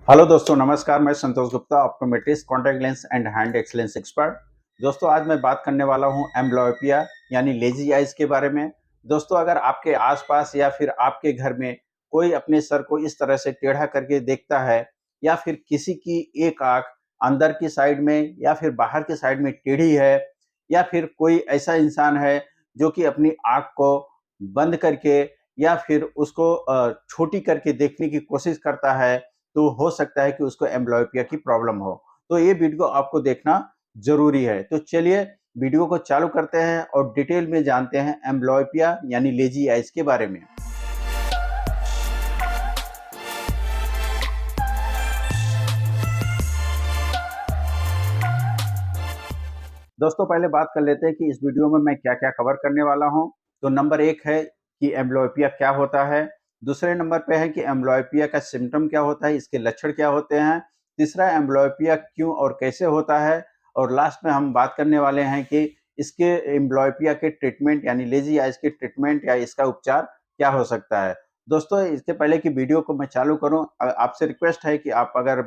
Hello दोस्तों, नमस्कार। मैं Santosh Gupta, optometrist, contact lens and hand excellence expert. दोस्तों, आज मैं बात करने वाला हूं एम्ब्लॉपिया यानी लेजी आइज के बारे में। दोस्तों, अगर आपके आसपास या फिर आपके घर में कोई अपने सर को इस तरह से टेढ़ा करके देखता है, या फिर किसी की एक आंख अंदर की साइड में या फिर बाहर की साइड में टेढ़ी है, या फिर कोई ऐसा इंसान है जो कि अपनी आंख को बंद करके या फिर उसको छोटी करके देखने की कोशिश करता है, तो हो सकता है कि उसको एम्ब्लॉपिया की प्रॉब्लम हो। तो ये वीडियो आपको देखना ज़रूरी है। तो चलिए वीडियो को चालू करते हैं और डिटेल में जानते हैं एम्ब्लॉपिया यानी लेजी आइज के बारे में। दोस्तों, पहले बात कर लेते हैं कि इस वीडियो में मैं क्या-क्या कवर करने वाला हूँ। तो नंबर 1 है कि एम्ब्लॉपिया क्या होता है? दूसरे नंबर पे है कि एम्ब्लॉपिया का सिम्पटम क्या होता है, इसके लक्षण क्या होते हैं? तीसरा, एम्ब्लॉपिया क्यों और कैसे होता है? और लास्ट में हम बात करने वाले हैं कि इसके एम्ब्लॉपिया के ट्रीटमेंट यानी लेजी आइज के ट्रीटमेंट या इसका उपचार क्या हो सकता है? दोस्तों, इससे पहले कि वीडियो को मैं चालू करूँ, आपसे रिक्वेस्ट है कि आप अगर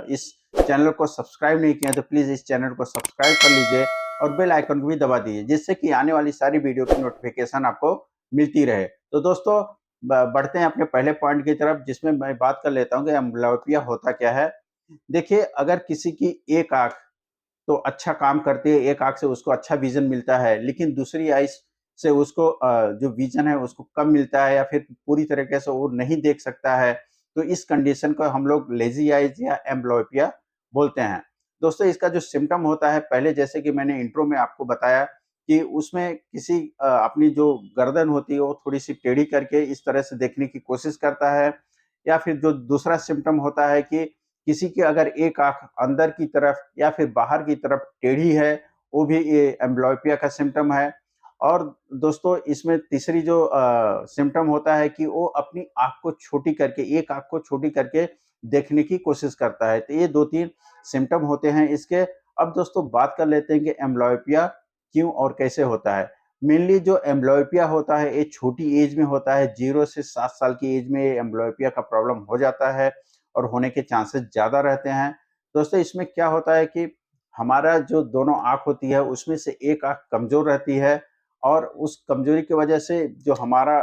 इस चैनल को सब्सक्राइब नहीं किया तो प्लीज़ इस चैनल को सब्सक्राइब कर लीजिए और बेल आइकन को भी दबा दीजिए, जिससे कि आने वाली सारी वीडियो की नोटिफिकेशन आपको मिलती रहे। तो दोस्तों, बढ़ते हैं अपने पहले पॉइंट की तरफ, जिसमें मैं बात कर लेता हूँ कि एम्ब्लॉपिया होता क्या है। देखिए, अगर किसी की एक आंख तो अच्छा काम करती है, एक आंख से उसको अच्छा विजन मिलता है, लेकिन दूसरी आई से उसको जो विजन है उसको कम मिलता है या फिर पूरी तरीके से वो नहीं देख सकता है, तो इस कंडीशन को हम लोग लेजी आइज या एम्ब्लॉपिया बोलते हैं। दोस्तों, इसका जो सिम्पटम होता है, पहले जैसे कि मैंने इंट्रो में आपको बताया कि उसमें किसी अपनी जो गर्दन होती है वो थोड़ी-सी टेढ़ी करके इस तरह से देखने की कोशिश करता है, या फिर जो दूसरा सिम्पटम होता है कि किसी की अगर एक आँख अंदर की तरफ या फिर बाहर की तरफ टेढ़ी है, वो भी ये एम्ब्लॉपिया का सिम्पटम है। और दोस्तों, इसमें तीसरी जो सिम्पटम होता है कि वो अपनी आँख को छोटी करके, एक आँख को छोटी करके देखने की कोशिश करता है। तो ये 2-3 सिम्पटम होते हैं इसके। अब दोस्तों, बात कर लेते हैं कि एम्ब्लॉपिया क्यों और कैसे होता है। मेनली जो एम्ब्लॉपिया होता है, ये छोटी एज में होता है, 0 से 7 साल की एज में ये एम्ब्लॉपिया का प्रॉब्लम हो जाता है और होने के चांसेस ज़्यादा रहते हैं। दोस्तों, इसमें क्या होता है कि हमारा जो दोनों आँख होती है, उसमें से एक आँख कमज़ोर रहती है, और उस कमज़ोरी की वजह से जो हमारा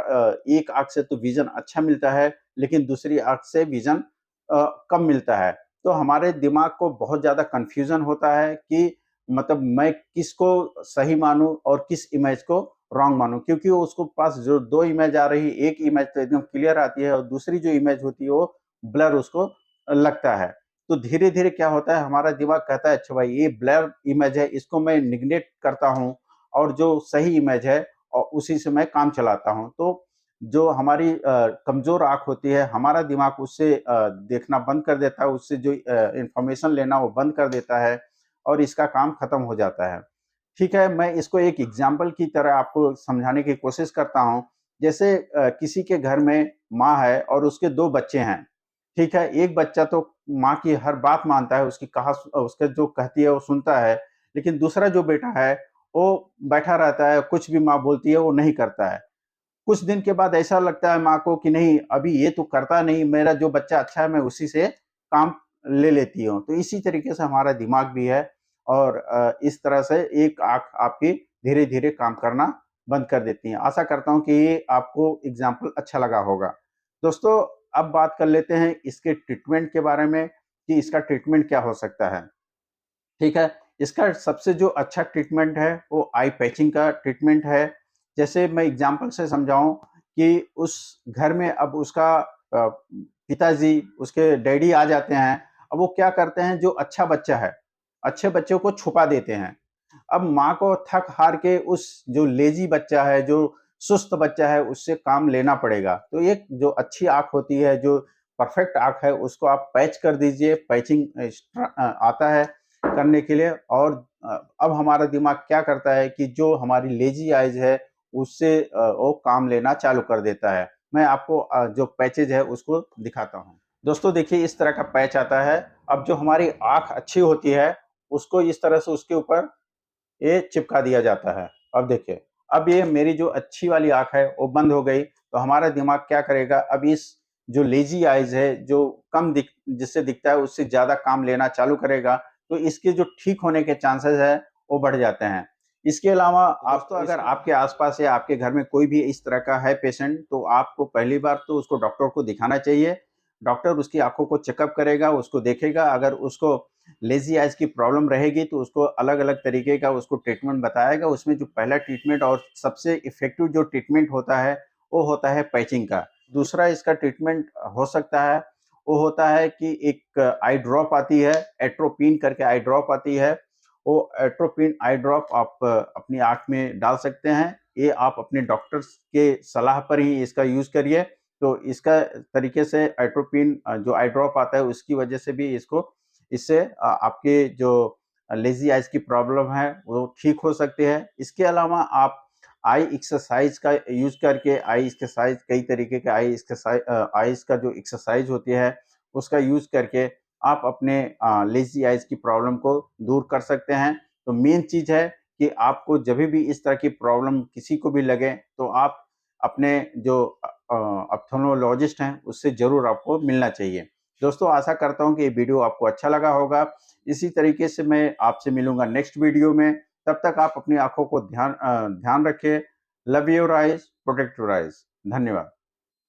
एक आँख से तो विज़न अच्छा मिलता है, लेकिन दूसरी आँख से विज़न कम मिलता है। तो हमारे दिमाग को बहुत ज़्यादा कन्फ्यूज़न होता है कि मतलब मैं किसको सही मानूँ और किस इमेज को रॉन्ग मानूँ, क्योंकि वो उसको पास जो 2 इमेज आ रही है, एक इमेज तो एकदम क्लियर आती है और दूसरी जो इमेज होती है वो ब्लर उसको लगता है। तो धीरे-धीरे क्या होता है, हमारा दिमाग कहता है अच्छा भाई, ये ब्लर इमेज है, इसको मैं नेग्लेक्ट करता हूँ और जो सही इमेज है उसी से मैं काम चलाता हूँ। तो जो हमारी कमज़ोर आँख होती है, हमारा दिमाग उससे देखना बंद कर देता है, उससे जो इन्फॉर्मेशन लेना वो बंद कर देता है और इसका काम खत्म हो जाता है। ठीक है, मैं इसको एक एग्ज़ाम्पल की तरह आपको समझाने की कोशिश करता हूँ। जैसे किसी के घर में माँ है और उसके 2 बच्चे हैं, ठीक है? एक बच्चा तो माँ की हर बात मानता है, उसका जो कहती है वो सुनता है, लेकिन दूसरा जो बेटा है, वो बैठा रहता है, कुछ भी माँ बोलती है वो नहीं करता है। कुछ दिन के बाद ऐसा लगता है माँ को कि नहीं, अभी ये तो करता नहीं, मेरा जो बच्चा अच्छा है मैं उसी से काम ले लेती हूँ। तो इसी तरीके से हमारा दिमाग भी है, और इस तरह से एक आँख आपकी धीरे-धीरे काम करना बंद कर देती है। आशा करता हूँ कि ये आपको एग्ज़ाम्पल अच्छा लगा होगा। दोस्तों, अब बात कर लेते हैं इसके ट्रीटमेंट के बारे में कि इसका ट्रीटमेंट क्या हो सकता है। ठीक है? इसका सबसे जो अच्छा ट्रीटमेंट है, वो आई पैचिंग का ट्रीटमेंट है। जैसे मैं एग्ज़ाम्पल से समझाऊँ कि उस घर में अब उसका पिताजी, उसके डैडी आ जाते हैं। अब वो क्या करते हैं, जो अच्छा बच्चा है, अच्छे बच्चों को छुपा देते हैं। अब माँ को थक-हार के उस जो लेज़ी बच्चा है, जो सुस्त बच्चा है, उससे काम लेना पड़ेगा। तो एक जो अच्छी आँख होती है, जो परफेक्ट आँख है, उसको आप पैच कर दीजिए। पैचिंग आता है करने के लिए। और अब हमारा दिमाग क्या करता है कि जो हमारी लेज़ी आइज़ है, उससे वो काम लेना चालू कर देता है। मैं आपको जो पैचेज़ है उसको दिखाता हूँ। दोस्तों, देखिए इस तरह का पैच आता है। अब जो हमारी आँख अच्छी होती है, उसको इस तरह से उसके ऊपर ये चिपका दिया जाता है। अब देखिए, अब ये मेरी जो अच्छी वाली आँख है वो बंद हो गई, तो हमारा दिमाग क्या करेगा, अब इस जो लेजी आइज है, जो कम जिससे दिखता है उससे ज्यादा काम लेना चालू करेगा, तो इसके जो ठीक होने के चांसेस है वो बढ़ जाते हैं। इसके अलावा आप तो अगर आपके आसपास या आपके घर में कोई भी इस तरह का है पेशेंट, तो आपको पहली बार तो उसको डॉक्टर को दिखाना चाहिए। डॉक्टर उसकी आंखों को चेकअप करेगा, उसको देखेगा। अगर उसको लेजी आइज की प्रॉब्लम रहेगी तो उसको अलग अलग तरीके का उसको ट्रीटमेंट बताएगा। उसमें जो पहला ट्रीटमेंट और सबसे इफेक्टिव जो ट्रीटमेंट होता है वो होता है पैचिंग का। दूसरा इसका ट्रीटमेंट हो सकता है, वो होता है कि एक आई ड्रॉप आती है, एट्रोपिन करके आई ड्रॉप आती है। वो एट्रोपिन आई ड्रॉप आप अपनी आंख में डाल सकते हैं। ये आप अपने डॉक्टर्स के सलाह पर ही इसका यूज करिए। तो इसका तरीके से एट्रोपिन जो आई ड्रॉप आता है उसकी वजह से भी इससे आपके जो लेजी आइज की प्रॉब्लम है वो ठीक हो सकती है। इसके अलावा आप आई एक्सरसाइज का यूज करके, आई एक्सरसाइज कई तरीके के आई एक्सरसाइज आइज का जो एक्सरसाइज होती है उसका यूज करके आप अपने लेजी आइज की प्रॉब्लम को दूर कर सकते हैं। तो मेन चीज है कि आपको जब भी इस तरह की प्रॉब्लम किसी को भी लगे तो आप अपने जो ऑप्थेल्मोलॉजिस्ट हैं उससे जरूर आपको मिलना चाहिए। दोस्तों, आशा करता हूं कि ये वीडियो आपको अच्छा लगा होगा। इसी तरीके से मैं आपसे मिलूंगा नेक्स्ट वीडियो में। तब तक आप अपनी आंखों को ध्यान रखें। Love your eyes, protect your eyes. धन्यवाद।